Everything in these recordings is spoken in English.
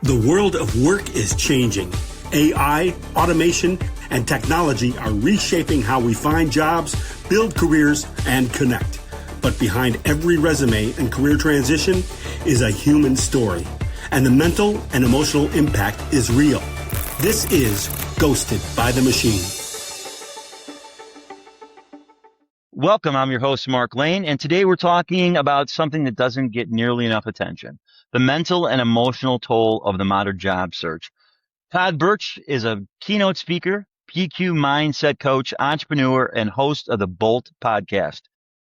The world of work is changing. AI, automation, and technology are reshaping how we find jobs, build careers, and connect. But behind every resume and career transition is a human story, and the mental and emotional impact is real. This is Ghosted by the Machine. Welcome, I'm your host, Mark Lane, and today we're talking about something that doesn't get nearly enough attention, the mental and emotional toll of the modern job search. Todd Bertsch is a keynote speaker, PQ mindset coach, entrepreneur, and host of the Bolt podcast.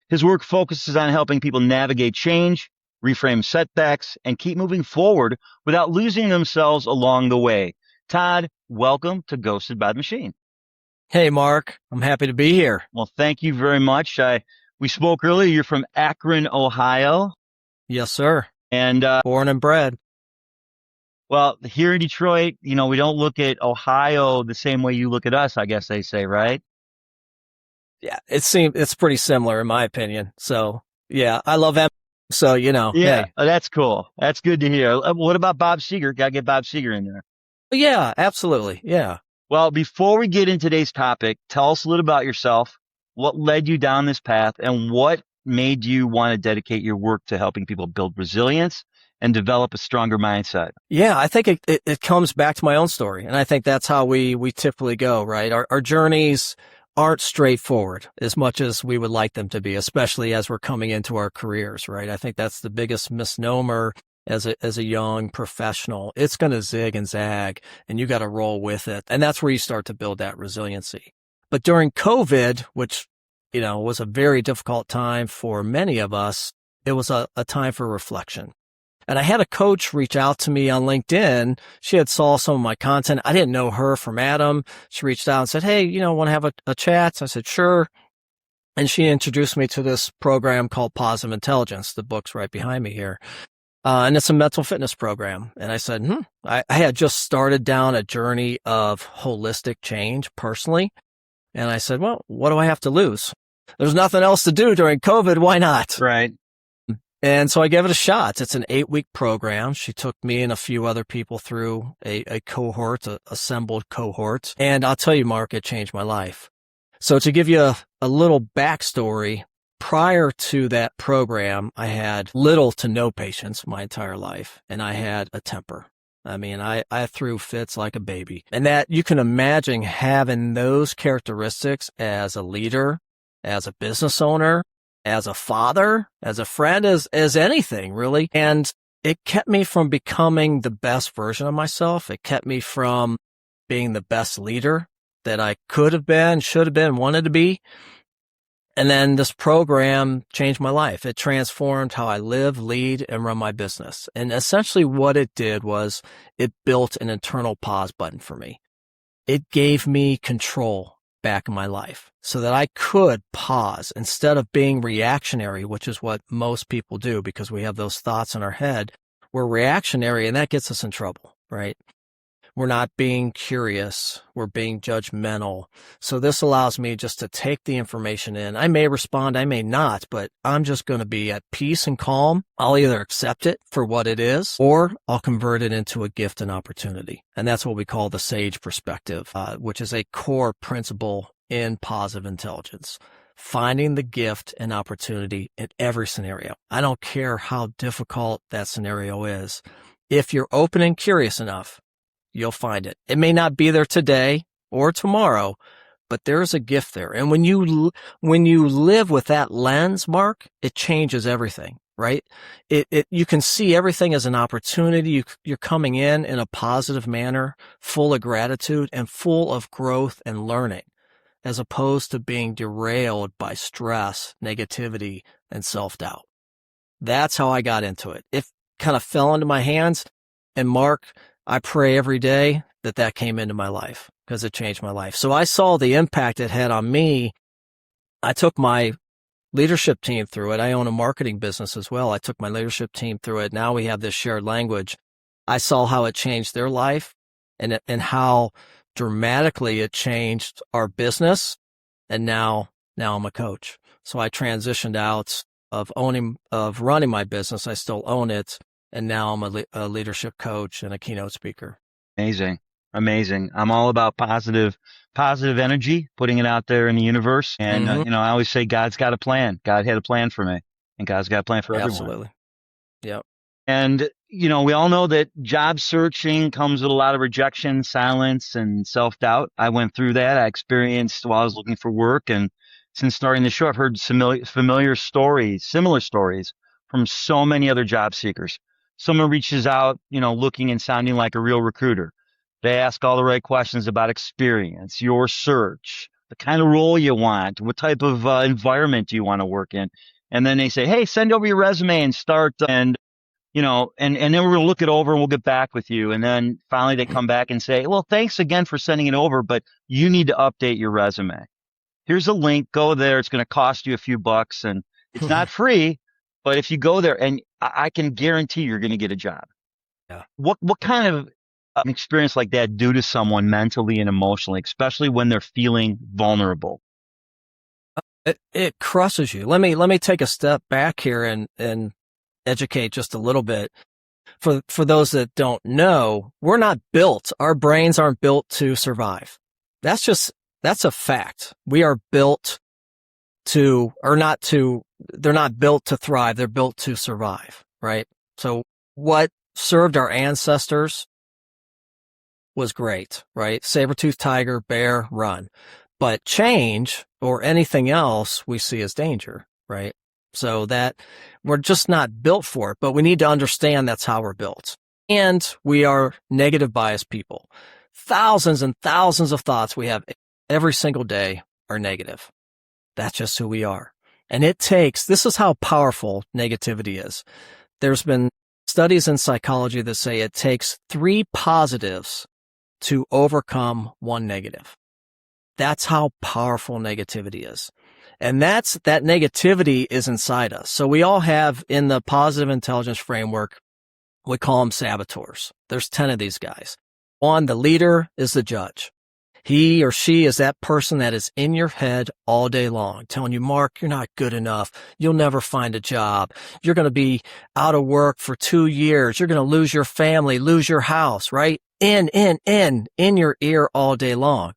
His work focuses on helping people navigate change, reframe setbacks, and keep moving forward without losing themselves along the way. Todd, welcome to Ghosted by the Machine. Hey, Mark. I'm happy to be here. Well, thank you very much. We spoke earlier. You're from Akron, Ohio. Yes, sir. And born and bred. Well, here in Detroit, we don't look at Ohio the same way you look at us, I guess they say, right? Yeah, it's pretty similar in my opinion. So, yeah, I love them. So, Yeah, hey. That's cool. That's good to hear. What about Bob Seger? Got to get Bob Seger in there. Yeah, absolutely. Yeah. Well, before we get into today's topic, tell us a little about yourself, what led you down this path, and what made you want to dedicate your work to helping people build resilience and develop a stronger mindset. Yeah, I think it comes back to my own story. And I think that's how we typically go, right? Our journeys aren't straightforward as much as we would like them to be, especially as we're coming into our careers, right? I think that's the biggest misnomer as a young professional. It's going to zig and zag and you got to roll with it. And that's where you start to build that resiliency. But during COVID, which, was a very difficult time for many of us, it was a time for reflection. And I had a coach reach out to me on LinkedIn. She had saw some of my content. I didn't know her from Adam. She reached out and said, hey, want to have a chat? So I said, sure. And she introduced me to this program called Positive Intelligence. The book's right behind me here. And it's a mental fitness program. And I said, I had just started down a journey of holistic change personally. And I said, well, what do I have to lose? There's nothing else to do during COVID. Why not? Right. And so I gave it a shot. It's an 8-week program. She took me and a few other people through a cohort, a assembled cohort. And I'll tell you, Mark, it changed my life. So to give you a little backstory, prior to that program, I had little to no patience my entire life, and I had a temper. I mean, I threw fits like a baby. And that you can imagine having those characteristics as a leader, as a business owner, as a father, as a friend, as anything really. And it kept me from becoming the best version of myself. It kept me from being the best leader that I could have been, should have been, wanted to be. And then this program changed my life. It transformed how I live, lead, and run my business. And essentially what it did was it built an internal pause button for me. It gave me control back in my life so that I could pause instead of being reactionary, which is what most people do because we have those thoughts in our head. We're reactionary and that gets us in trouble, right? We're not being curious. We're being judgmental. So this allows me just to take the information in. I may respond, I may not, but I'm just going to be at peace and calm. I'll either accept it for what it is, or I'll convert it into a gift and opportunity. And that's what we call the SAGE perspective, which is a core principle in positive intelligence. Finding the gift and opportunity in every scenario. I don't care how difficult that scenario is. If you're open and curious enough, you'll find it. It may not be there today or tomorrow, but there is a gift there. And when you live with that lens, Mark, it changes everything, right? You can see everything as an opportunity. You're coming in a positive manner, full of gratitude and full of growth and learning, as opposed to being derailed by stress, negativity, and self-doubt. That's how I got into it. It kind of fell into my hands. And Mark, I pray every day that came into my life because it changed my life. So I saw the impact it had on me. I took my leadership team through it. I own a marketing business as well. I took my leadership team through it. Now we have this shared language. I saw how it changed their life and how dramatically it changed our business. And now I'm a coach. So I transitioned out of running my business. I still own it. And now I'm a leadership coach and a keynote speaker. Amazing. Amazing. I'm all about positive energy, putting it out there in the universe. And, I always say God's got a plan. God had a plan for me, and God's got a plan for everyone. Absolutely. Yep. And, we all know that job searching comes with a lot of rejection, silence, and self-doubt. I went through that. I experienced while I was looking for work. And since starting the show, I've heard similar stories from so many other job seekers. Someone reaches out, looking and sounding like a real recruiter. They ask all the right questions about experience, your search, the kind of role you want, what type of environment do you want to work in. And then they say, hey, send over your resume and start. And then we're going to look it over and we'll get back with you. And then finally they come back and say, well, thanks again for sending it over, but you need to update your resume. Here's a link. Go there. It's going to cost you a few bucks, and it's not free. But if you go there, and I can guarantee you're going to get a job. Yeah. What kind of experience like that do to someone mentally and emotionally, especially when they're feeling vulnerable? It crushes you. Let me take a step back here and educate just a little bit. For those that don't know, we're not built. Our brains aren't built to survive. That's a fact. We are built to, or not to, they're not built to thrive. They're built to survive, right? So what served our ancestors was great, right? Saber-toothed tiger, bear, run. But change or anything else we see as danger, right? So that we're just not built for it, but we need to understand that's how we're built. And we are negative bias people. Thousands and thousands of thoughts we have every single day are negative. That's just who we are. And this is how powerful negativity is. There's been studies in psychology that say it takes 3 positives to overcome 1 negative. That's how powerful negativity is. And that negativity is inside us. So we all have, in the positive intelligence framework, we call them saboteurs. There's 10 of these guys. 1, the leader is the judge. He or she is that person that is in your head all day long, telling you, Mark, you're not good enough. You'll never find a job. You're going to be out of work for 2 years. You're going to lose your family, lose your house, right? In your ear all day long.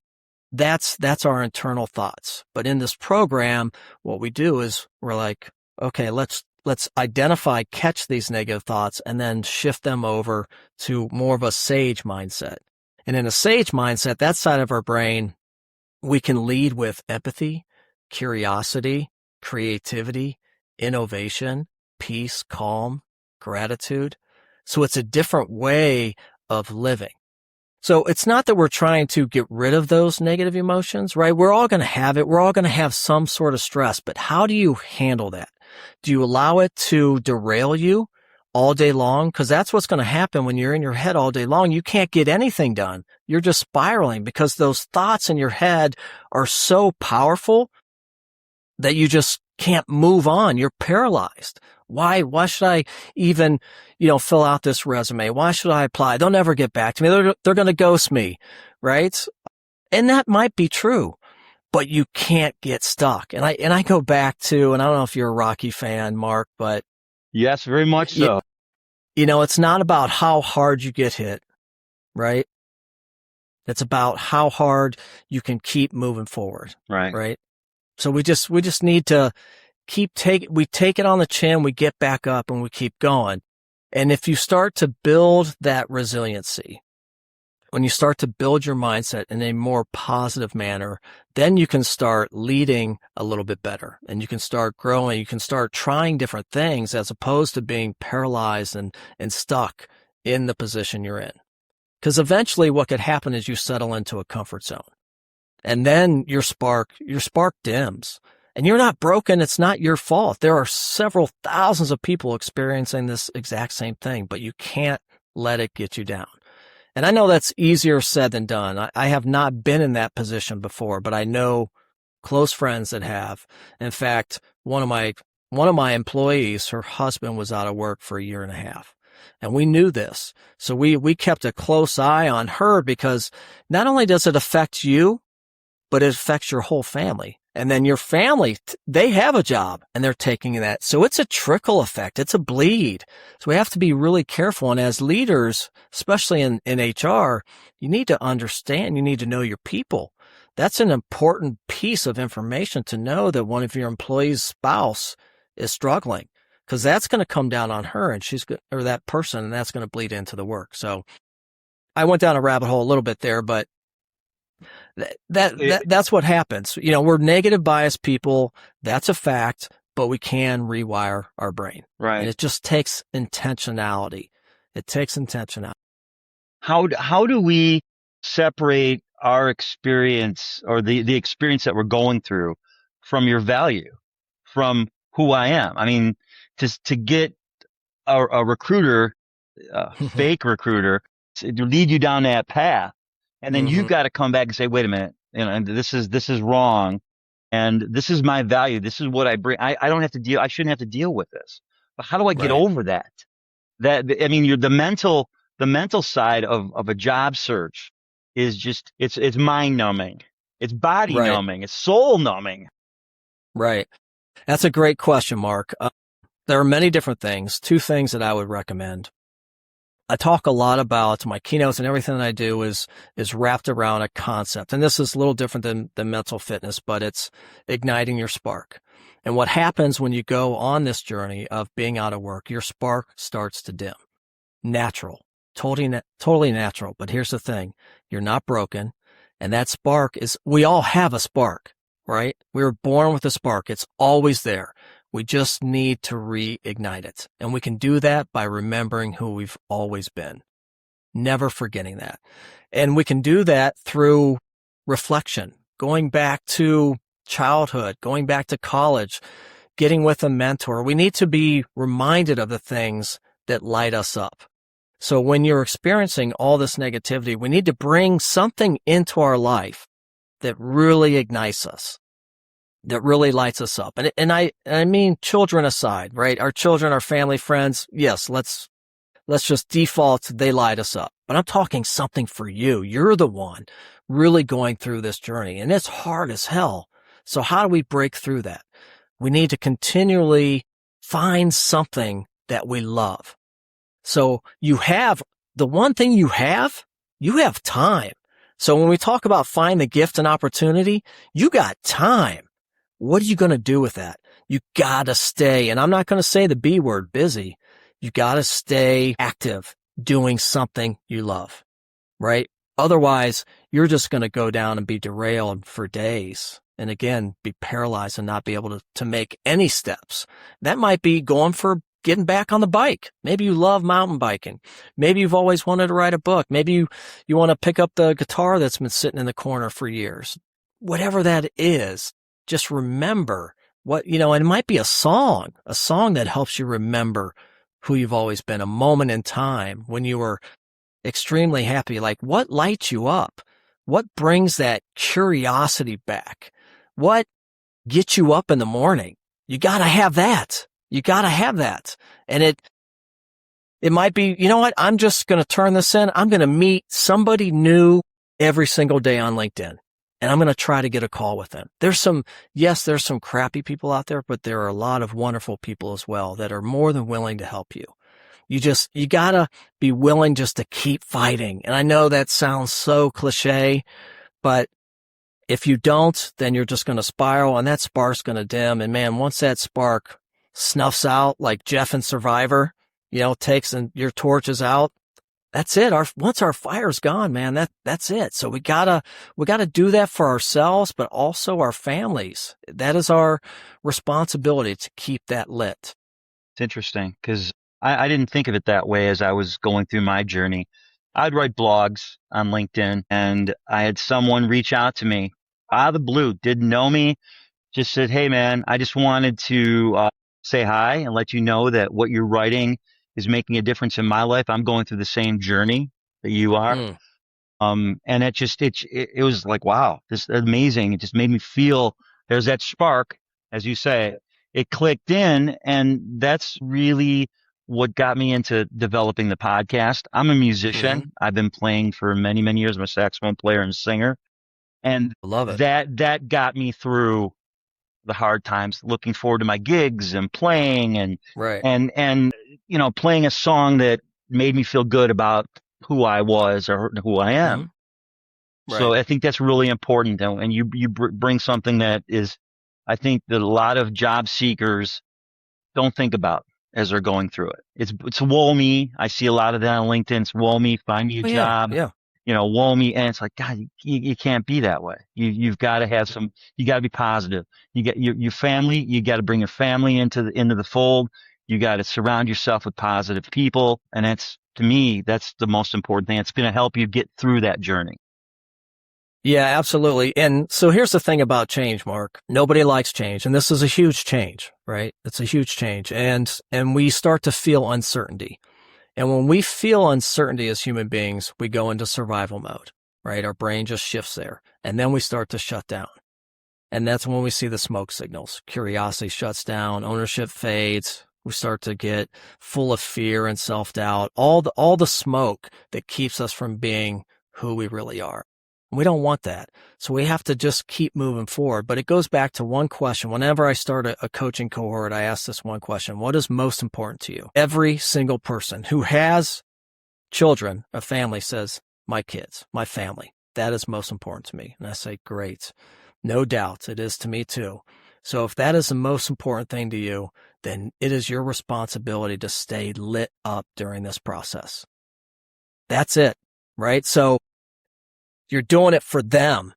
That's our internal thoughts. But in this program, what we do is we're like, okay, let's identify, catch these negative thoughts, and then shift them over to more of a sage mindset. And in a sage mindset, that side of our brain, we can lead with empathy, curiosity, creativity, innovation, peace, calm, gratitude. So it's a different way of living. So it's not that we're trying to get rid of those negative emotions, right? We're all going to have it. We're all going to have some sort of stress, but how do you handle that? Do you allow it to derail you all day long? Because that's what's going to happen when you're in your head all day long. You can't get anything done. You're just spiraling because those thoughts in your head are so powerful that you just can't move on. You're paralyzed. Why should I even, fill out this resume? Why should I apply? They'll never get back to me. They're going to ghost me, right? And that might be true, but you can't get stuck. And I go back to, and I don't know if you're a Rocky fan, Mark, but yes, very much so. It's not about how hard you get hit, right? It's about how hard you can keep moving forward. Right. So we just need to we take it on the chin, we get back up and we keep going. And if you start to build that resiliency, when you start to build your mindset in a more positive manner, then you can start leading a little bit better and you can start growing. You can start trying different things as opposed to being paralyzed and stuck in the position you're in. Because eventually what could happen is you settle into a comfort zone and then your spark dims. And you're not broken. It's not your fault. There are several thousands of people experiencing this exact same thing, but you can't let it get you down. And I know that's easier said than done. I have not been in that position before, but I know close friends that have. In fact, one of my employees, her husband was out of work for 1.5 years. And we knew this. So we kept a close eye on her because not only does it affect you, but it affects your whole family. And then your family, they have a job and they're taking that. So it's a trickle effect. It's a bleed. So we have to be really careful. And as leaders, especially in HR, you need to understand, you need to know your people. That's an important piece of information to know that one of your employees' spouse is struggling, because that's going to come down on her and or that person, and that's going to bleed into the work. So I went down a rabbit hole a little bit there, but that's what happens. We're negative bias people. That's a fact, but we can rewire our brain. Right. And it just takes intentionality. It takes intentionality. How do we separate our experience or the experience that we're going through from your value, from who I am? I mean, to get a recruiter, fake recruiter, to lead you down that path. And then you've got to come back and say, wait a minute, and this is wrong. And this is my value. This is what I bring. I don't have to deal. I shouldn't have to deal with this. But how do I get over that? I mean, you're the mental side of a job search is just, it's mind numbing. It's body numbing. It's soul numbing. Right. That's a great question, Mark. There are many different things. 2 things that I would recommend. I talk a lot about my keynotes, and everything that I do is wrapped around a concept. And this is a little different than mental fitness, but it's igniting your spark. And what happens when you go on this journey of being out of work, your spark starts to dim. Natural, totally natural. But here's the thing. You're not broken. And that spark we all have a spark, right? We were born with a spark. It's always there. We just need to reignite it. And we can do that by remembering who we've always been, never forgetting that. And we can do that through reflection, going back to childhood, going back to college, getting with a mentor. We need to be reminded of the things that light us up. So when you're experiencing all this negativity, we need to bring something into our life that really ignites us, that really lights us up. And I mean, children aside, right? Our children, our family, friends. Yes, let's just default. They light us up, but I'm talking something for you. You're the one really going through this journey, and it's hard as hell. So how do we break through that? We need to continually find something that we love. So the one thing you have time. So when we talk about find the gift and opportunity, you got time. What are you going to do with that? You got to stay, and I'm not going to say the B word, busy. You got to stay active, doing something you love, right? Otherwise, you're just going to go down and be derailed for days. And again, be paralyzed and not be able to make any steps. That might be getting back on the bike. Maybe you love mountain biking. Maybe you've always wanted to write a book. Maybe you want to pick up the guitar that's been sitting in the corner for years. Whatever that is, just remember and it might be a song that helps you remember who you've always been, a moment in time when you were extremely happy. Like, what lights you up? What brings that curiosity back? What gets you up in the morning? You got to have that. You got to have that. And it might be, you know what? I'm just going to turn this in. I'm going to meet somebody new every single day on LinkedIn. And I'm going to try to get a call with them. There's some crappy people out there, but there are a lot of wonderful people as well that are more than willing to help you. You got to be willing just to keep fighting. And I know that sounds so cliche, but if you don't, then you're just going to spiral, and that spark's going to dim. And man, once that spark snuffs out, like Jeff in Survivor, takes and your torch is out, that's it. Once our fire's gone, man, that's it. So we gotta do that for ourselves, but also our families. That is our responsibility to keep that lit. It's interesting because I didn't think of it that way as I was going through my journey. I'd write blogs on LinkedIn, and I had someone reach out to me out of the blue, didn't know me, just said, "Hey man, I just wanted to say hi and let you know that what you're writing is making a difference in my life. I'm going through the same journey that you are." And it was like, wow, this is amazing. It just made me feel there's that spark, as you say, it clicked in. And that's really what got me into developing the podcast. I'm a musician. I've been playing for many, many years. I'm a saxophone player and singer. And I love it. That got me through the hard times, looking forward to my gigs and playing Right. and playing a song that made me feel good about who I was or who I am. Mm-hmm. So Right. I think that's really important. And you bring something that is, I think that a lot of job seekers don't think about as they're going through it. It's woe me. I see a lot of that on LinkedIn. It's woe me, find me a Oh, yeah. job, Yeah. woe me. And it's like, God, you can't be that way. You've got to have you got to be positive. You get your family, you got to bring your family into the fold. You got to surround yourself with positive people. And to me, that's the most important thing. It's going to help you get through that journey. Yeah, absolutely. And so here's the thing about change, Mark. Nobody likes change, and this is a huge change, right? It's a huge change. And we start to feel uncertainty. And when we feel uncertainty as human beings, we go into survival mode, right? Our brain just shifts there. And then we start to shut down. And that's when we see the smoke signals. Curiosity shuts down, ownership fades. We start to get full of fear and self-doubt, all the smoke that keeps us from being who we really are. We don't want that. So we have to just keep moving forward. But it goes back to one question. Whenever I start a coaching cohort, I ask this one question. What is most important to you? Every single person who has children, a family, says, my kids, my family, that is most important to me. And I say, great. No doubt it is to me too. So if that is the most important thing to you, then it is your responsibility to stay lit up during this process. That's it, right? So you're doing it for them.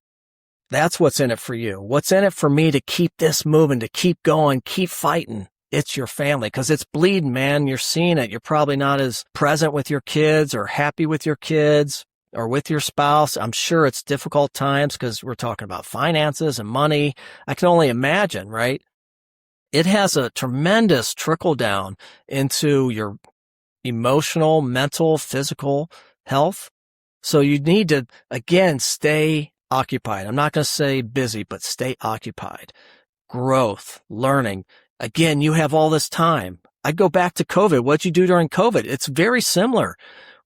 That's what's in it for you. What's in it for me to keep this moving, to keep going, keep fighting? It's your family, because it's bleeding, man. You're seeing it. You're probably not as present with your kids or happy with your kids or with your spouse. I'm sure it's difficult times because we're talking about finances and money. I can only imagine, right? It has a tremendous trickle down into your emotional, mental, physical health. So you need to, again, stay occupied. I'm not going to say busy, but stay occupied. Growth, learning. Again, you have all this time. I go back to COVID. What'd you do during COVID? It's very similar.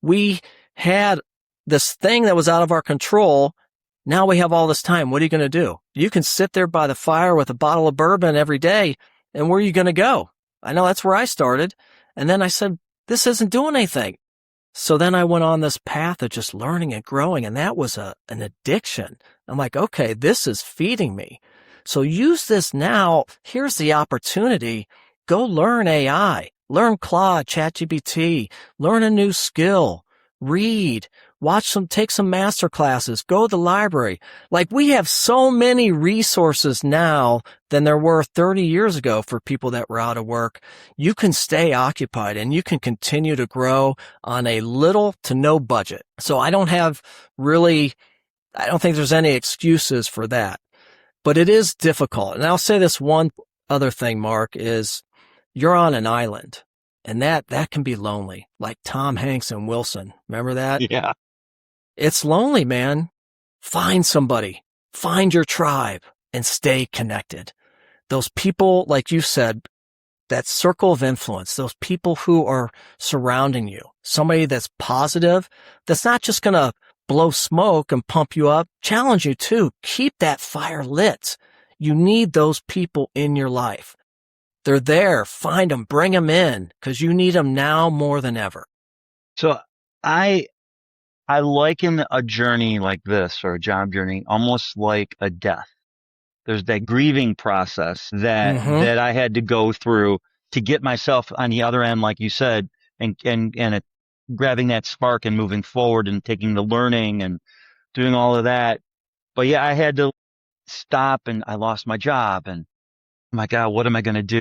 We had this thing that was out of our control. Now we have all this time. What are you going to do? You can sit there by the fire with a bottle of bourbon every day. And where are you going to go? I know that's where I started. And then I said, this isn't doing anything. So then I went on this path of just learning and growing, and that was an addiction. I'm like, okay, this is feeding me. So use this now. Here's the opportunity. Go learn AI, learn Claude, ChatGPT, learn a new skill, read, take some master classes, go to the library. Like, we have so many resources now than there were 30 years ago for people that were out of work. You can stay occupied and you can continue to grow on a little to no budget. So I don't think there's any excuses for that, but it is difficult. And I'll say this one other thing, Mark, is you're on an island, and that can be lonely, like Tom Hanks and Wilson. Remember that? Yeah. It's lonely, man. Find somebody, find your tribe, and stay connected. Those people, like you said, that circle of influence, those people who are surrounding you, somebody that's positive, that's not just going to blow smoke and pump you up, challenge you too. Keep that fire lit. You need those people in your life. They're there. Find them, bring them in, because you need them now more than ever. So I liken a journey like this, or a job journey, almost like a death. There's that grieving process that I had to go through to get myself on the other end, like you said, and grabbing that spark and moving forward and taking the learning and doing all of that. But yeah, I had to stop, and I lost my job, and oh my God, what am I going to do?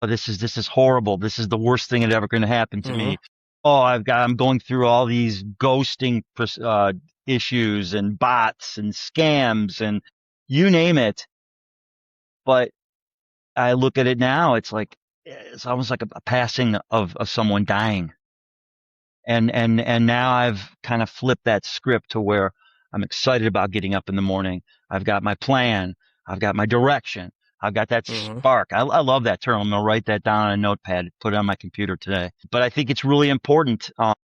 Oh, this is horrible. This is the worst thing that ever going to happen to me. Oh, I'm going through all these ghosting issues and bots and scams and you name it. But I look at it now, it's almost like a passing of someone dying. And now I've kind of flipped that script to where I'm excited about getting up in the morning. I've got my plan. I've got my direction. I've got that spark. I love that term. I'm going to write that down on a notepad, put it on my computer today. But I think it's really important. And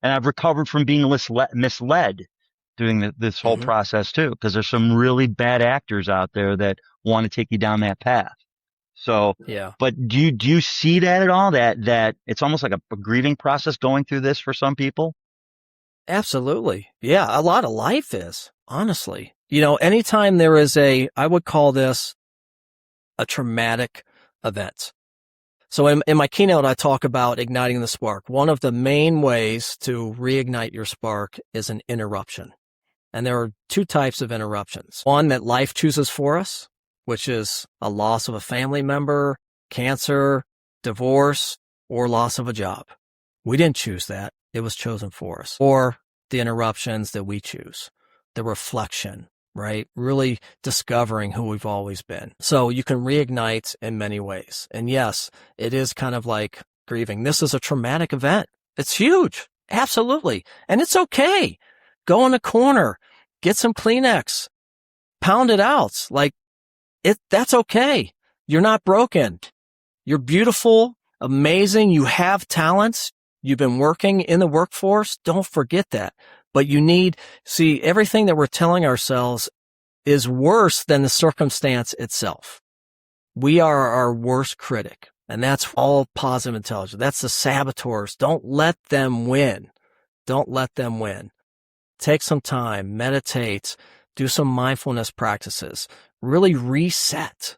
I've recovered from being misled doing this whole process too, because there's some really bad actors out there that want to take you down that path. So, Yeah. but do you see that at all? That it's almost like a grieving process going through this for some people? Absolutely. Yeah. A lot of life is, honestly. Anytime there is I would call this a traumatic event. So in my keynote, I talk about igniting the spark. One of the main ways to reignite your spark is an interruption. And there are two types of interruptions. One that life chooses for us, which is a loss of a family member, cancer, divorce, or loss of a job. We didn't choose that. It was chosen for us. Or the interruptions that we choose, the reflection, right? Really discovering who we've always been. So you can reignite in many ways. And yes, it is kind of like grieving. This is a traumatic event. It's huge. Absolutely. And it's okay. Go in a corner, get some Kleenex, pound it out. That's okay. You're not broken. You're beautiful, amazing. You have talents. You've been working in the workforce. Don't forget that. But everything that we're telling ourselves is worse than the circumstance itself. We are our worst critic. And that's all positive intelligence. That's the saboteurs. Don't let them win. Don't let them win. Take some time, meditate, do some mindfulness practices, really reset.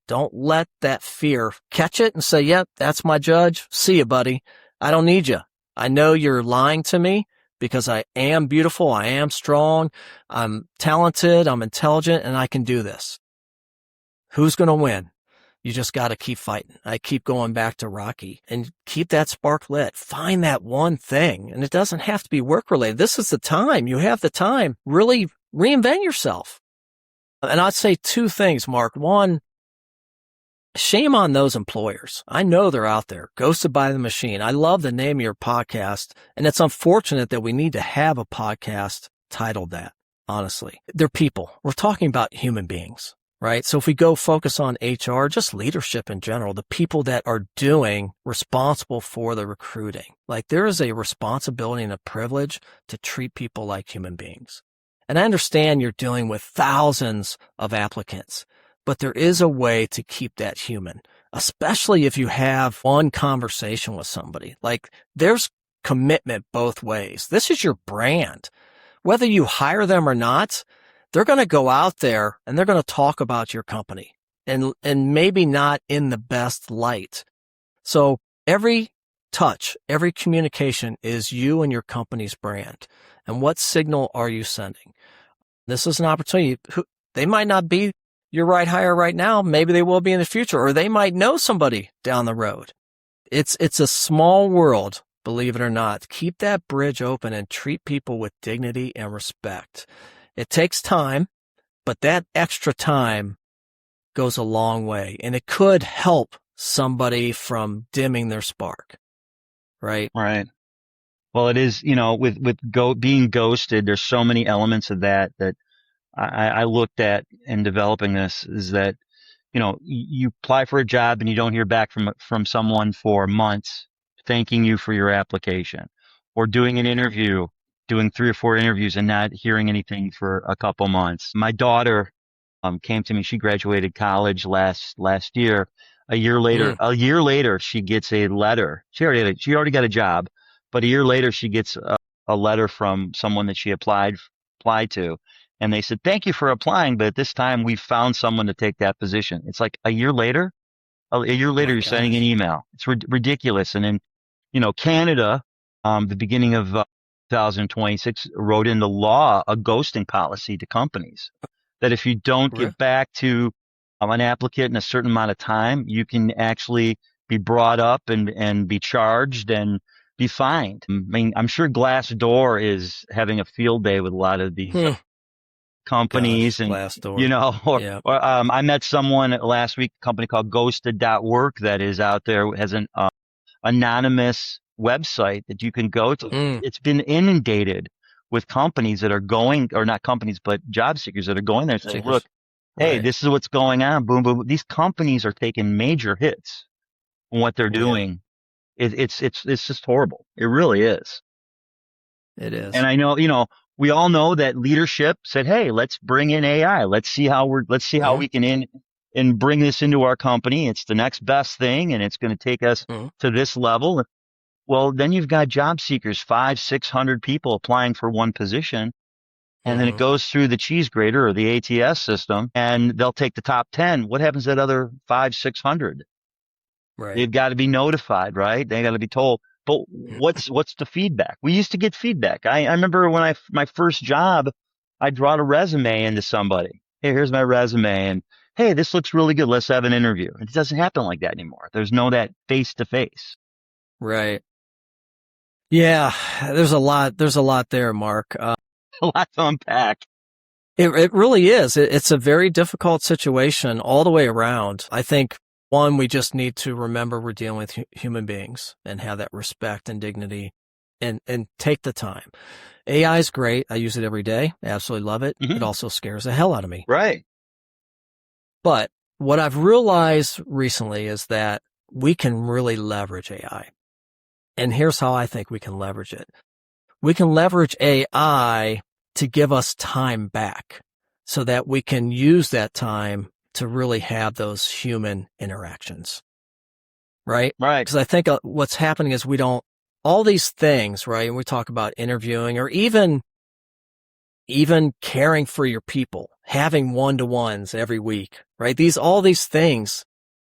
Don't let that fear catch it and say, yep, that's my judge. See you, buddy. I don't need you. I know you're lying to me because I am beautiful. I am strong. I'm talented. I'm intelligent, and I can do this. Who's going to win? You just got to keep fighting. I keep going back to Rocky and keep that spark lit. Find that one thing. And it doesn't have to be work related. This is the time. You have the time. Really reinvent yourself. And I'd say two things, Mark. One, shame on those employers. I know they're out there. Ghosted by the Machine. I love the name of your podcast. And it's unfortunate that we need to have a podcast titled that, honestly. They're people. We're talking about human beings, right? So if we go focus on HR, just leadership in general, the people that are responsible for the recruiting, there is a responsibility and a privilege to treat people like human beings. And I understand you're dealing with thousands of applicants, but there is a way to keep that human, especially if you have one conversation with somebody. There's commitment both ways. This is your brand. Whether you hire them or not, they're going to go out there and they're going to talk about your company and maybe not in the best light. So every touch, every communication is you and your company's brand. And what signal are you sending? This is an opportunity. They might not be your right hire right now. Maybe they will be in the future, or they might know somebody down the road. It's a small world, believe it or not. Keep that bridge open and treat people with dignity and respect. It takes time, but that extra time goes a long way, and it could help somebody from dimming their spark, right? Right. Well, it is, being ghosted, there's so many elements of that I looked at in developing this is that, you apply for a job and you don't hear back from someone for months thanking you for your application, or doing an interview, doing 3 or 4 interviews and not hearing anything for a couple months. My daughter came to me. She graduated college last year. A year later, she gets a letter. She already got a job, but a year later, she gets a letter from someone that she applied to. And they said, thank you for applying, but at this time we found someone to take that position. It's like a year later, you're sending an email. It's ridiculous. And in, Canada, the beginning of 2026 wrote into law a ghosting policy to companies that if you don't get back to an applicant in a certain amount of time, you can actually be brought up and be charged and be fined. I mean, I'm sure Glassdoor is having a field day with a lot of these companies. Gosh, and Glassdoor. I met someone last week, a company called ghosted.work that is out there, has an anonymous website that you can go to. It's been inundated with companies that are going, or not companies, but job seekers that are going there saying, look, hey, this is what's going on. Boom, boom. These companies are taking major hits on what they're doing. It's just horrible. It really is. It is. And I know, we all know that leadership said, "Hey, let's bring in AI. Let's see how we can and bring this into our company. It's the next best thing, and it's going to take us to this level." Well, then you've got job seekers, 500-600 people applying for one position. And then it goes through the cheese grater or the ATS system, and they'll take the top 10. What happens to that other 500-600? Right. They've got to be notified, right? They got to be told. But what's the feedback? We used to get feedback. I remember when my first job, I brought a resume into somebody. Hey, here's my resume, and hey, this looks really good. Let's have an interview. It doesn't happen like that anymore. There's no that face to face. Right. Yeah, there's a lot there, Mark. A lot to unpack. It really is. It's a very difficult situation all the way around. I think, one, we just need to remember we're dealing with human beings and have that respect and dignity and take the time. AI is great. I use it every day. I absolutely love it. It also scares the hell out of me. Right. But what I've realized recently is that we can really leverage AI. And here's how I think we can leverage it. We can leverage AI to give us time back so that we can use that time to really have those human interactions. Right? Right. Because I think what's happening is all these things, right? And we talk about interviewing or even caring for your people, having one-to-ones every week, right? All these things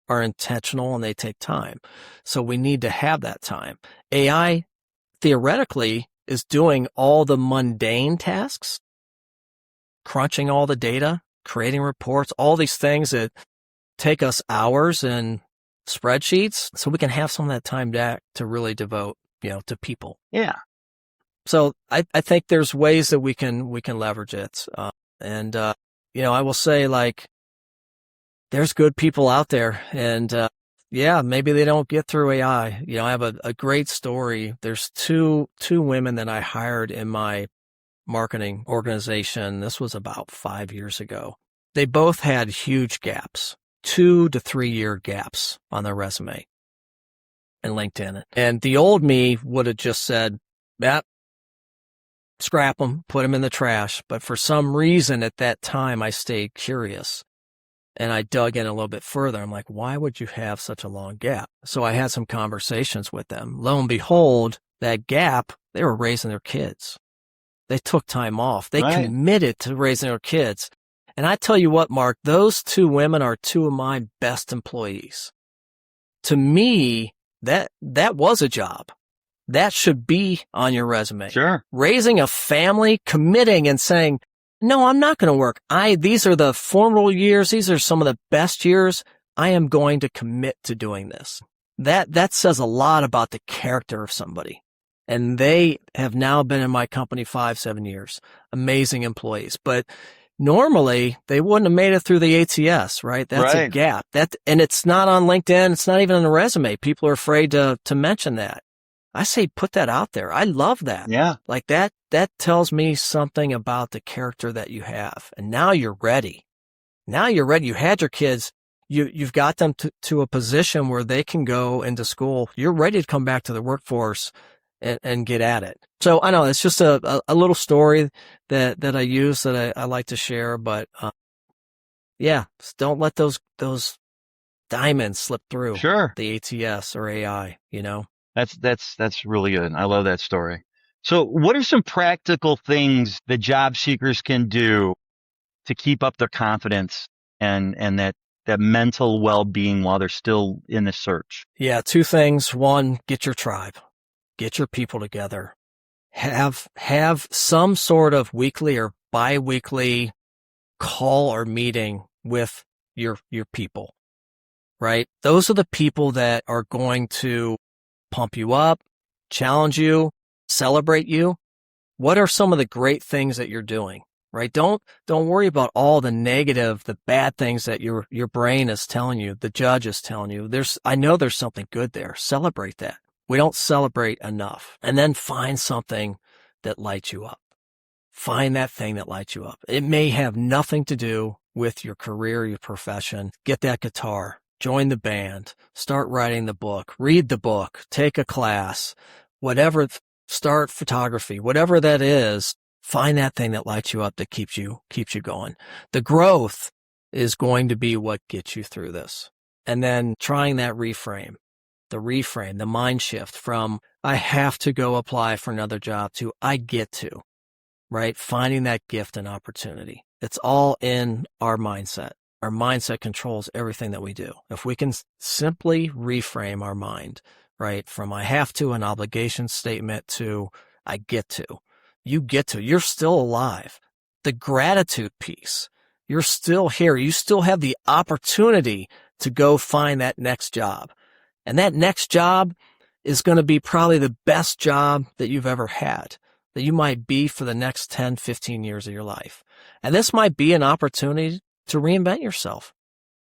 are intentional and they take time. So we need to have that time. AI theoretically is doing all the mundane tasks, crunching all the data, creating reports, all these things that take us hours in spreadsheets, so we can have some of that time back to really devote, to people. Yeah. So I think there's ways that we can leverage it. I will say, like, there's good people out there, and maybe they don't get through AI. I have a great story. There's two women that I hired in my marketing organization. This was about 5 years ago. They both had huge gaps, 2 to 3 year gaps on their resume and LinkedIn. And the old me would have just said, scrap them, put them in the trash. But for some reason at that time, I stayed curious. And I dug in a little bit further. I'm like, why would you have such a long gap? So I had some conversations with them. Lo and behold, that gap, they were raising their kids. They took time off. They committed to raising their kids. And I tell you what, Mark, those two women are two of my best employees. To me, that was a job. That should be on your resume. Sure. Raising a family, committing and saying, no, I'm not going to work. These are the formidable years. These are some of the best years. I am going to commit to doing this. That says a lot about the character of somebody. And they have now been in my company 5-7 years. Amazing employees. But normally they wouldn't have made it through the ATS, right? That's a gap. And it's not on LinkedIn. It's not even on the resume. People are afraid to mention that. I say, put that out there. I love that. Yeah. Like that tells me something about the character that you have. And now you're ready. Now you're ready. You had your kids. You've got them to a position where they can go into school. You're ready to come back to the workforce and get at it. So I know it's just a little story that I use that I like to share, but, just don't let those diamonds slip through. Sure. The ATS or AI, That's really good. I love that story. So what are some practical things that job seekers can do to keep up their confidence and that mental well-being while they're still in the search? Yeah, 2 things. 1, get your tribe. Get your people together. Have some sort of weekly or bi-weekly call or meeting with your people, right? Those are the people that are going to pump you up, challenge you, celebrate you. What are some of the great things that you're doing, right? Don't worry about all the negative, the bad things that your brain is telling you, the judge is telling you. I know there's something good there. Celebrate that. We don't celebrate enough. And then find something that lights you up. Find that thing that lights you up. It may have nothing to do with your career, your profession. Get that guitar. Join the band, start writing the book, read the book, take a class, whatever, start photography, whatever that is, Find that thing that lights you up, that keeps you going. The growth is going to be what gets you through this. And then trying that reframe, the mind shift from I have to go apply for another job to I get to, right? Finding that gift and opportunity. It's all in our mindset. Our mindset controls everything that we do. If we can simply reframe our mind, right, from I have to, an obligation statement, to I get to, you get to, you're still alive. The gratitude piece, you're still here. You still have the opportunity to go find that next job. And that next job is going to be probably the best job that you've ever had, that you might be for the next 10, 15 years of your life. And this might be an opportunity to reinvent yourself.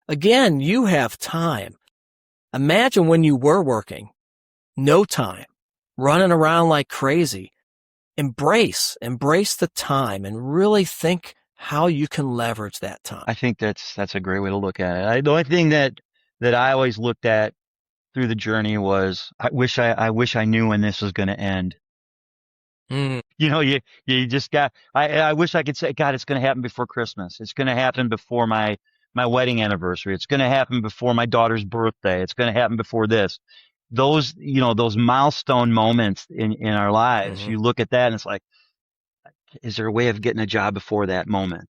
Again, you have time. Imagine when you were working, no time, running around like crazy. Embrace the time and really think how you can leverage that time. I think that's a great way to look at it. The only thing that I always looked at through the journey was I wish I knew when this was going to end. You know, you just got, I wish I could say, God, it's going to happen before Christmas. It's going to happen before my wedding anniversary. It's going to happen before my daughter's birthday. It's going to happen before this. Those, those milestone moments in our lives, you look at that and it's like, is there a way of getting a job before that moment?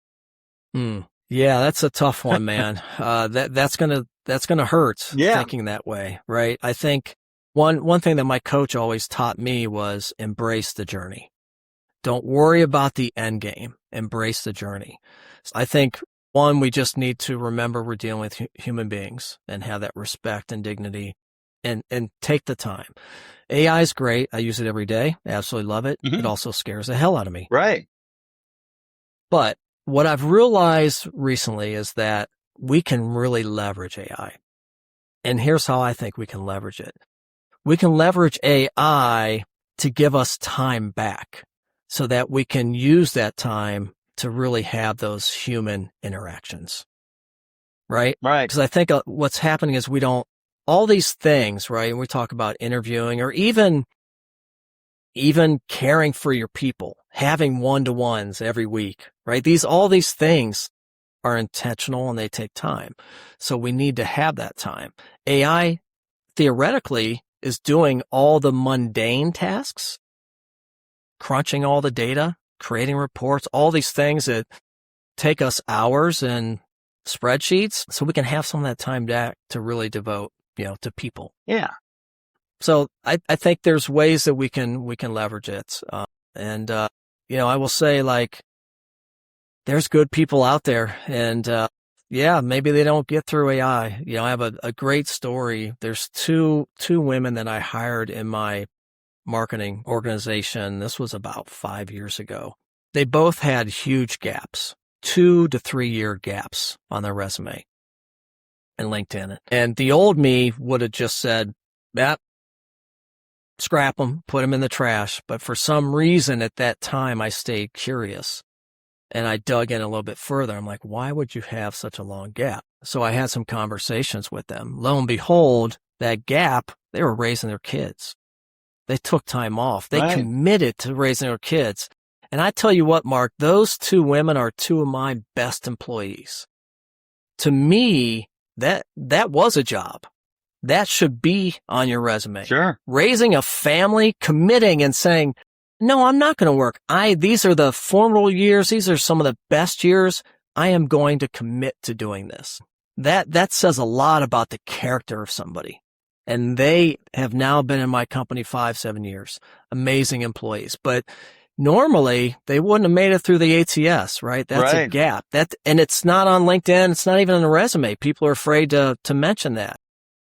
Yeah, that's a tough one, man. That's going to hurt thinking that way, right? I think one thing that my coach always taught me was embrace the journey. Don't worry about the end game. Embrace the journey. I think, one, we just need to remember we're dealing with human beings and have that respect and dignity and take the time. AI is great. I use it every day. I absolutely love it. It also scares the hell out of me. Right. But what I've realized recently is that we can really leverage AI. And here's how I think we can leverage it. We can leverage AI to give us time back so that we can use that time to really have those human interactions. Right? Right. Because I think what's happening is all these things, right? And we talk about interviewing or even caring for your people, having one-to-ones every week, right? All these things are intentional and they take time. So we need to have that time. AI theoretically is doing all the mundane tasks, crunching all the data, creating reports, all these things that take us hours and spreadsheets. So we can have some of that time back to really devote, to people. Yeah. So I think there's ways that we can leverage it. I will say, like, there's good people out there and, maybe they don't get through AI. I have a great story. There's two women that I hired in my marketing organization. This was about 5 years ago. They both had huge gaps, 2 to 3 year gaps on their resume and LinkedIn. And the old me would have just said, scrap them, put them in the trash. But for some reason at that time, I stayed curious and I dug in a little bit further. I'm like, why would you have such a long gap? So I had some conversations with them. Lo and behold, that gap, they were raising their kids. They took time off. They committed to raising their kids. And I tell you what, Mark, those two women are two of my best employees. To me, that was a job. That should be on your resume. Sure. Raising a family, committing and saying, no, I'm not going to work. These are the formidable years. These are some of the best years. I am going to commit to doing this. That says a lot about the character of somebody. And they have now been in my company 5-7 years. Amazing employees. But normally they wouldn't have made it through the ATS, right? That's a gap. And it's not on LinkedIn. It's not even on a resume. People are afraid to mention that.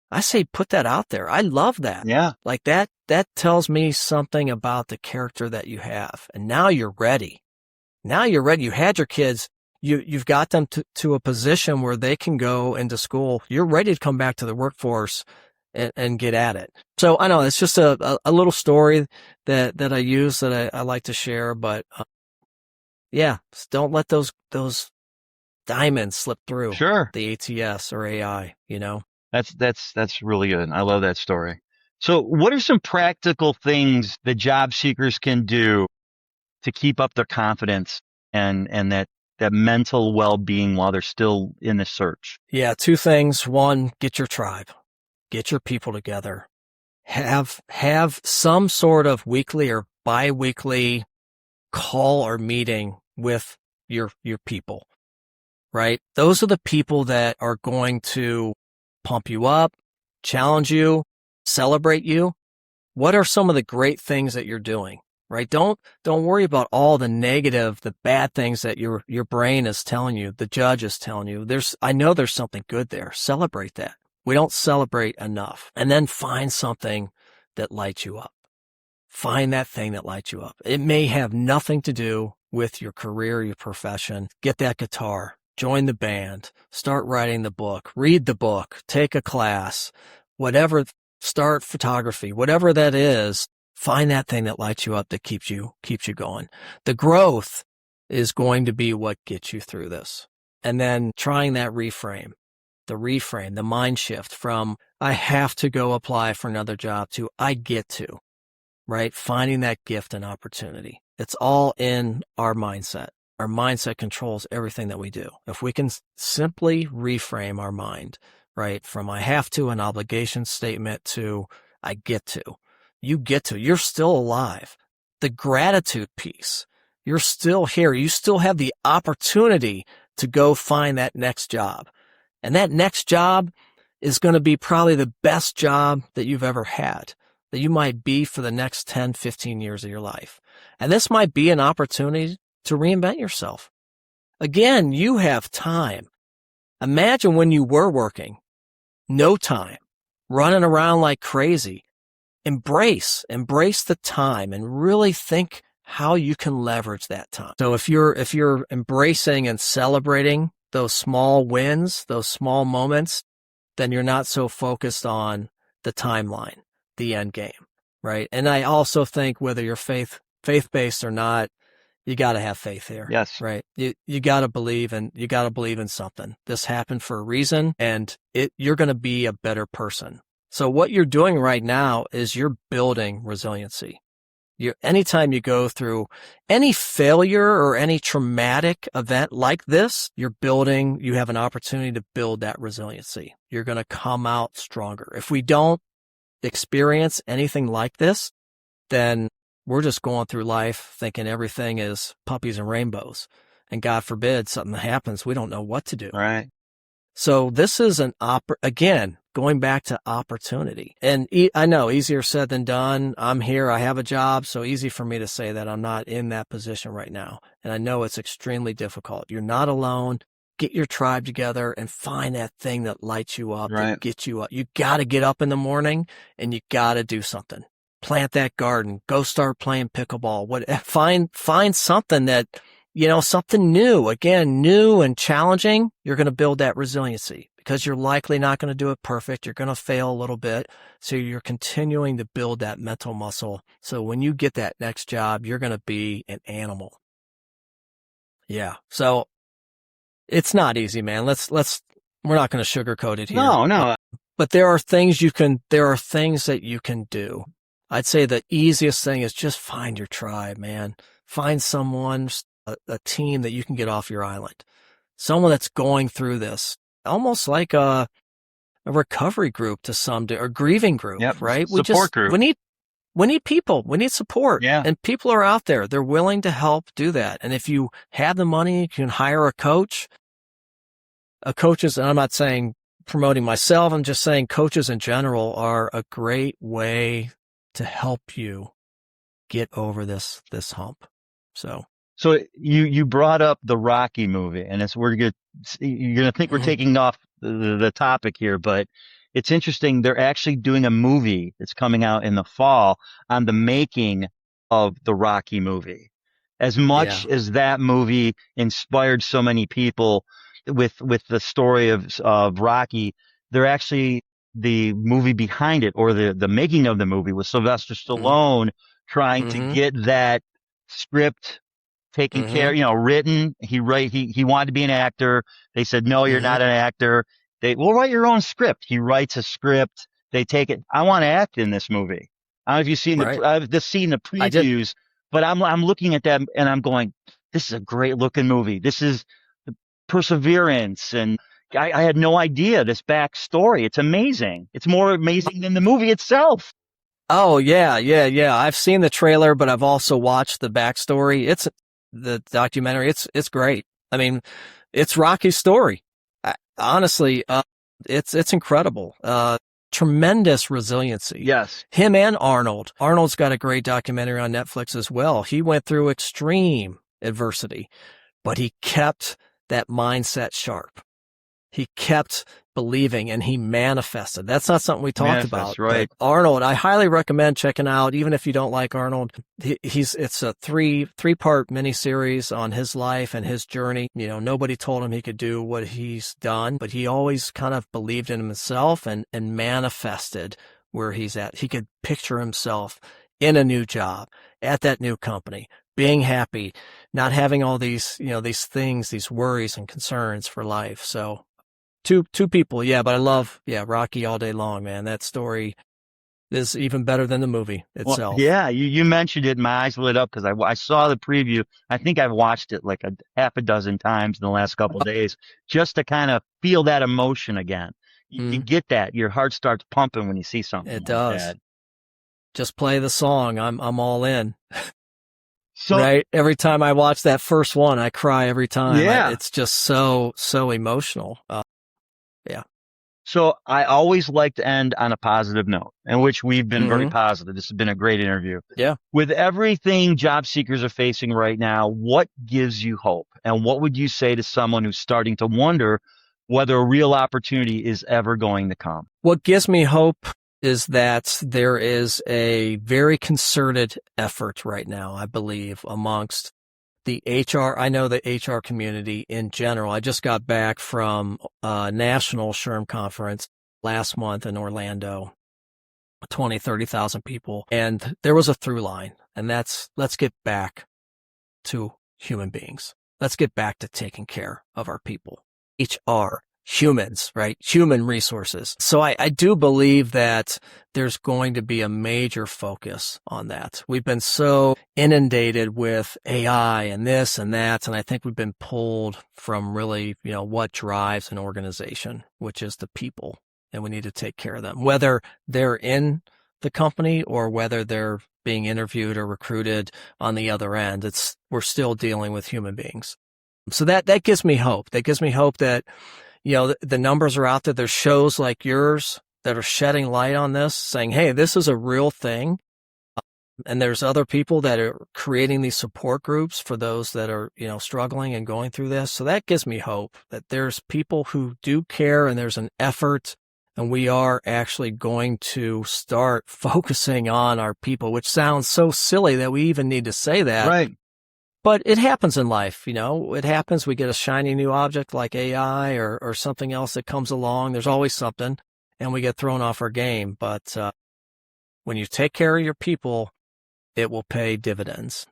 I say, put that out there. I love that. Yeah. Like that tells me something about the character that you have. And now you're ready. You had your kids. You've got them to a position where they can go into school. You're ready to come back to the workforce and get at it. So I know it's just a little story that I use that I like to share, but don't let those diamonds slip through the ATS or AI, That's really good. I love that story. So what are some practical things that job seekers can do to keep up their confidence and that mental well-being while they're still in the search? Yeah, two things. One, get your tribe, get your people together, have some sort of weekly or bi-weekly call or meeting with your people, right? Those are the people that are going to pump you up, challenge you, celebrate you. What are some of the great things that you're doing, right? Don't worry about all the negative, the bad things that your brain is telling you, the judge is telling you. I know there's something good there. Celebrate that. We don't celebrate enough. And then find something that lights you up. Find that thing that lights you up. It may have nothing to do with your career, your profession. Get that guitar, join the band, start writing the book, read the book, take a class, whatever, start photography, whatever that is. Find that thing that lights you up, that keeps you going. The growth is going to be what gets you through this. And then trying that reframe, the mind shift from I have to go apply for another job to I get to, right? Finding that gift and opportunity. It's all in our mindset. Our mindset controls everything that we do. If we can simply reframe our mind, right? From I have to, an obligation statement, to I get to. You get to. You're still alive. The gratitude piece. You're still here. You still have the opportunity to go find that next job. And that next job is going to be probably the best job that you've ever had, that you might be for the next 10, 15 years of your life. And this might be an opportunity to reinvent yourself. Again, you have time. Imagine when you were working, no time, running around like crazy. Embrace the time and really think how you can leverage that time. So if you're embracing and celebrating those small wins, those small moments, then you're not so focused on the timeline, the end game, right? And I also think whether you're faith-based or not, you got to have faith here. Yes. Right. You got to believe in something. This happened for a reason, and you're going to be a better person. So what you're doing right now is you're building resiliency. Anytime you go through any failure or any traumatic event like this, you have an opportunity to build that resiliency. You're going to come out stronger. If we don't experience anything like this, then we're just going through life thinking everything is puppies and rainbows. And God forbid something happens, we don't know what to do. Right. So this is again, going back to opportunity. And I know, easier said than done. I'm here. I have a job. So easy for me to say that I'm not in that position right now. And I know it's extremely difficult. You're not alone. Get your tribe together and find that thing that lights you up, Right. that gets you up. You got to get up in the morning and you got to do something. Plant that garden. Go start playing pickleball. Find something that, something new. Again, new and challenging. You're going to build that resiliency because you're likely not going to do it perfect. You're going to fail a little bit. So you're continuing to build that mental muscle. So when you get that next job, you're going to be an animal. Yeah. So it's not easy, man. we're not going to sugarcoat it here. No. But there are things that you can do. I'd say the easiest thing is just find your tribe, man. Find someone, a team that you can get off your island. Someone that's going through this, almost like a recovery group to some degree, or grieving group, Yep. right? Support group. We need people. We need support. Yeah. And people are out there. They're willing to help do that. And if you have the money, you can hire a coach. And I'm not saying promoting myself. I'm just saying coaches in general are a great way to help you get over this hump. So you brought up the Rocky movie, and you're gonna think we're taking off the topic here, but it's interesting. They're actually doing a movie that's coming out in the fall on the making of the Rocky movie. As much as that movie inspired so many people with the story of Rocky, they're actually the movie behind it, or the making of the movie, was Sylvester Stallone trying to get that script taken care, written. He wanted to be an actor. They said, no, you're not an actor. We'll write your own script. He writes a script. They take it. I want to act in this movie. I don't know if you've seen I've just seen the previews, But I'm looking at that and I'm going, this is a great looking movie. This is perseverance. And I had no idea this backstory. It's amazing. It's more amazing than the movie itself. Oh, yeah. I've seen the trailer, but I've also watched the backstory. It's the documentary. It's great. I mean, it's Rocky's story. Honestly, it's incredible. Tremendous resiliency. Yes. Him and Arnold. Arnold's got a great documentary on Netflix as well. He went through extreme adversity, but he kept that mindset sharp. He kept believing and he manifested. That's not something we talked about. Right. Arnold, I highly recommend checking out, even if you don't like Arnold. It's a three-part miniseries on his life and his journey. You know, nobody told him he could do what he's done, but he always kind of believed in himself and manifested where he's at. He could picture himself in a new job, at that new company, being happy, not having all these, these things, these worries and concerns for life. So two people. Yeah. But I love, Rocky all day long, man. That story is even better than the movie itself. Well, yeah. You mentioned it. My eyes lit up because I saw the preview. I think I've watched it like half a dozen times in the last couple of days just to kind of feel that emotion again. You get that. Your heart starts pumping when you see something. It does. That. Just play the song. I'm all in. So, right. Every time I watch that first one, I cry every time. Yeah. It's just so emotional. Yeah. So I always like to end on a positive note, in which we've been very positive. This has been a great interview. Yeah. With everything job seekers are facing right now, what gives you hope? And what would you say to someone who's starting to wonder whether a real opportunity is ever going to come? What gives me hope is that there is a very concerted effort right now, I believe, amongst the HR. I know the HR community in general. I just got back from a national SHRM conference last month in Orlando, 20, 30,000 people. And there was a through line, and that's let's get back to human beings. Let's get back to taking care of our people. HR. Humans, right? Human resources. So I do believe that there's going to be a major focus on that. We've been so inundated with AI and this and that, and I think we've been pulled from really, what drives an organization, which is the people, and we need to take care of them, whether they're in the company or whether they're being interviewed or recruited on the other end. We're still dealing with human beings. So that gives me hope. That gives me hope that the numbers are out there. There's shows like yours that are shedding light on this, saying, hey, this is a real thing. And there's other people that are creating these support groups for those that are, struggling and going through this. So that gives me hope that there's people who do care and there's an effort, and we are actually going to start focusing on our people, which sounds so silly that we even need to say that. Right. But it happens in life, it happens. We get a shiny new object like AI or something else that comes along. There's always something, and we get thrown off our game. But when you take care of your people, it will pay dividends.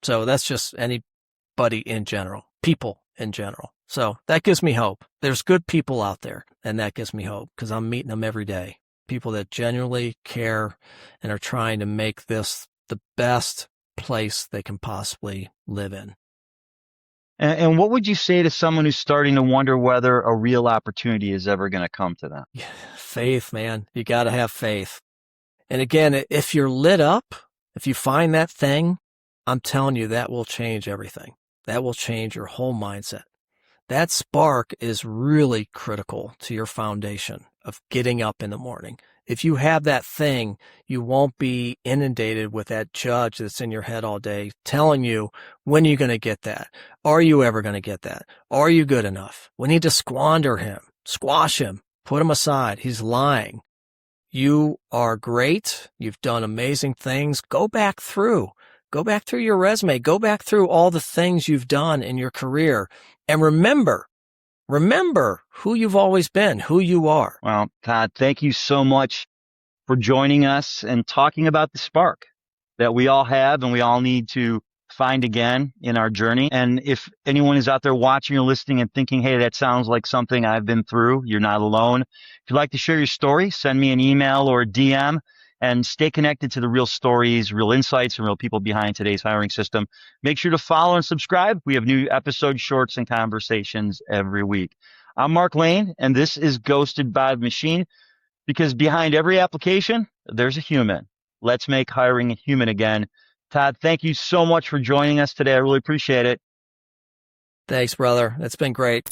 So that's just anybody in general, people in general. So that gives me hope. There's good people out there, and that gives me hope because I'm meeting them every day. People that genuinely care and are trying to make this the best place they can possibly live in. And what would you say to someone who's starting to wonder whether a real opportunity is ever going to come to them? Faith, man. You got to have faith. And again, if you're lit up, if you find that thing, I'm telling you, that will change everything. That will change your whole mindset. That spark is really critical to your foundation of getting up in the morning. If you have that thing, you won't be inundated with that judge that's in your head all day telling you, when are you going to get that? Are you ever going to get that? Are you good enough? We need to squander him, squash him, put him aside. He's lying. You are great. You've done amazing things. Go back through your resume. Go back through all the things you've done in your career, and remember who you've always been, who you are. Well, Todd, thank you so much for joining us and talking about the spark that we all have and we all need to find again in our journey. And if anyone is out there watching or listening and thinking, hey, that sounds like something I've been through, you're not alone. If you'd like to share your story, send me an email or a DM, and stay connected to the real stories, real insights, and real people behind today's hiring system. Make sure to follow and subscribe. We have new episodes, shorts, and conversations every week. I'm Mark Lane, and this is Ghosted by the Machine, because behind every application, there's a human. Let's make hiring human again. Todd, thank you so much for joining us today. I really appreciate it. Thanks, brother. It's been great.